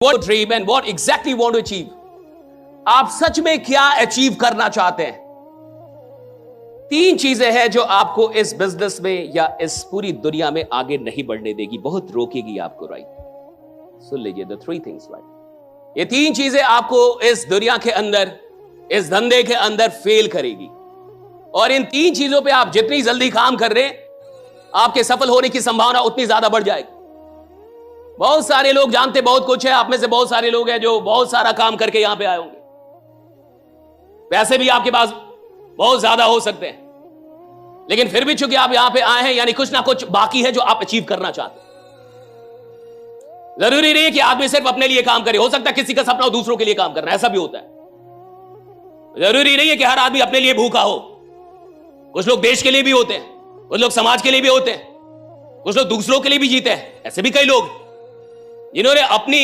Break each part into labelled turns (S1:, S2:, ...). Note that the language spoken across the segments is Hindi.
S1: What dream and what exactly want to achieve? आप सच में क्या अचीव करना चाहते हैं? तीन चीजें हैं जो आपको इस बिजनेस में या इस पूरी दुनिया में आगे नहीं बढ़ने देगी, बहुत रोकेगी आपको, राइट? सुन लीजिए, द थ्री थिंग्स, राइट? ये तीन चीजें आपको इस दुनिया के अंदर, इस धंधे के अंदर फेल करेगी। और इन तीन चीजों पे आप जितनी जल्दी काम कर रहे हैं, आपके सफल होने की संभावना उतनी ज्यादा बढ़ जाएगी। बहुत सारे लोग जानते बहुत कुछ है, आप में से बहुत सारे लोग हैं जो बहुत सारा काम करके यहां पे आए होंगे, पैसे भी आपके पास बहुत ज्यादा हो सकते हैं, लेकिन फिर भी चूंकि आप यहां पे आए हैं, यानी कुछ ना कुछ बाकी है जो आप अचीव करना चाहते हैं। जरूरी नहीं है कि आदमी सिर्फ अपने लिए काम करे, हो सकता है किसी का सपना हो दूसरों के लिए काम करना, ऐसा भी होता है। जरूरी नहीं है कि हर आदमी अपने लिए भूखा हो, कुछ लोग देश के लिए भी होते हैं, कुछ लोग समाज के लिए भी होते हैं, कुछ लोग दूसरों के लिए भी जीते हैं। ऐसे भी कई लोग जिन्होंने अपनी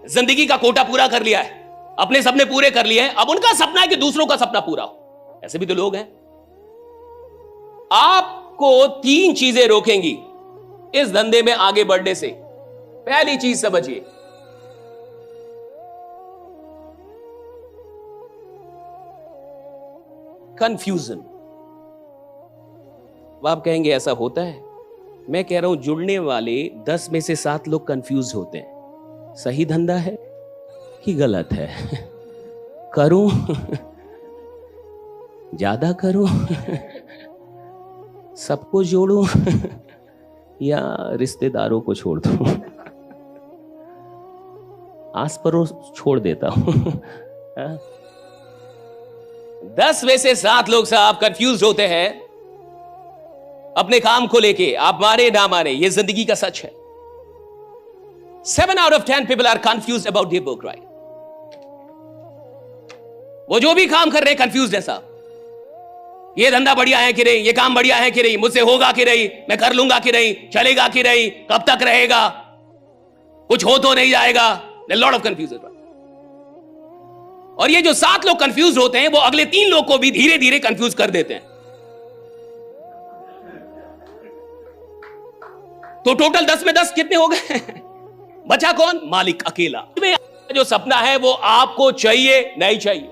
S1: जिंदगी का कोटा पूरा कर लिया है, अपने सपने पूरे कर लिए हैं, अब उनका सपना है कि दूसरों का सपना पूरा हो। ऐसे भी तो लोग हैं। आपको तीन चीजें रोकेंगी इस धंधे में आगे बढ़ने से। पहली चीज समझिए, कंफ्यूजन। आप कहेंगे ऐसा होता है? मैं कह रहा हूं जुड़ने वाले 10 में से 7 लोग कंफ्यूज होते हैं। सही धंधा है कि गलत है? करूं ज्यादा करूं सबको जोड़ूं या रिश्तेदारों को छोड़ दूं, आस पड़ोस छोड़ देता हूं। 10 में से 7 लोग साहब कंफ्यूज होते हैं अपने काम को लेके। आप माने ना माने, ये जिंदगी का सच है। 7 out of 10 people are confused about their work, right? वो जो भी काम कर रहे हैं कंफ्यूज है साहब। ये धंधा बढ़िया है कि नहीं, ये काम बढ़िया है कि नहीं, मुझसे होगा कि नहीं, मैं कर लूंगा कि नहीं, चलेगा कि नहीं, कब तक रहेगा, कुछ हो तो नहीं जाएगा। Lot of confusion. और ये जो 7 लोग कंफ्यूज होते हैं, वो अगले 3 लोग को भी धीरे धीरे कंफ्यूज कर देते हैं। तो टोटल 10 में 10 कितने हो गए? बचा कौन? मालिक अकेला। जो सपना है वो आपको चाहिए नहीं चाहिए?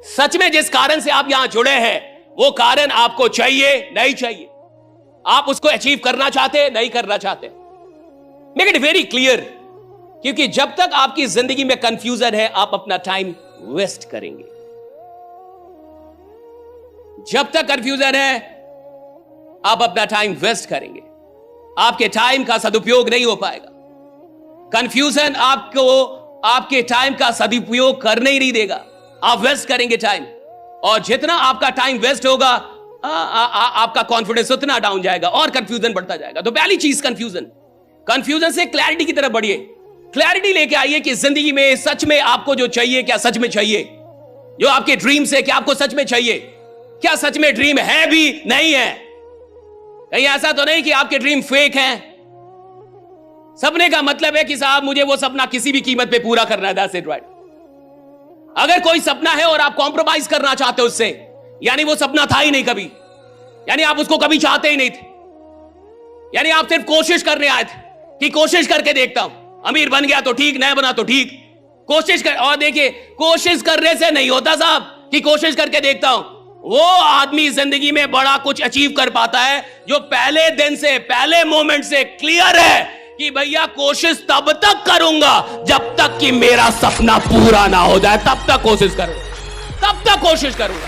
S1: सच में जिस कारण से आप यहां जुड़े हैं, वो कारण आपको चाहिए नहीं चाहिए? आप उसको अचीव करना चाहते नहीं करना चाहते? मेक इट वेरी क्लियर, क्योंकि जब तक आपकी जिंदगी में कंफ्यूजन है, आप अपना टाइम वेस्ट करेंगे। जब तक कंफ्यूजन है, आप अपना टाइम वेस्ट करेंगे, आपके टाइम का सदुपयोग नहीं हो पाएगा। कंफ्यूजन आपको आपके टाइम का सदुपयोग करने ही नहीं देगा, आप वेस्ट करेंगे टाइम। और जितना आपका टाइम वेस्ट होगा, आपका कॉन्फिडेंस उतना डाउन जाएगा और कंफ्यूजन बढ़ता जाएगा। तो पहली चीज कंफ्यूजन से क्लैरिटी की तरफ बढ़िए। क्लैरिटी लेके आइए कि जिंदगी में सच में आपको जो चाहिए, क्या सच में चाहिए? जो आपके ड्रीम्स है, क्या आपको सच में चाहिए? क्या सच में ड्रीम है भी नहीं है? कहीं ऐसा तो नहीं कि आपके ड्रीम फेक हैं? सपने का मतलब है कि साहब मुझे वो सपना किसी भी कीमत पे पूरा करना है, दैट्स इट, राइट? अगर कोई सपना है और आप कॉम्प्रोमाइज करना चाहते हो उससे, यानी वो सपना था ही नहीं कभी, यानी आप उसको कभी चाहते ही नहीं थे, यानी आप सिर्फ कोशिश करने आए थे कि कोशिश करके देखता हूं, अमीर बन गया तो ठीक, नहीं बना तो ठीक, कोशिश कर। और देखिए, कोशिश करने से नहीं होता साहब कि कोशिश करके देखता हूं। वो आदमी जिंदगी में बड़ा कुछ अचीव कर पाता है जो पहले दिन से, पहले मोमेंट से क्लियर है कि भैया कोशिश तब तक करूंगा जब तक कि मेरा सपना पूरा ना हो जाए, तब तक कोशिश करूंगा, तब तक कोशिश करूंगा।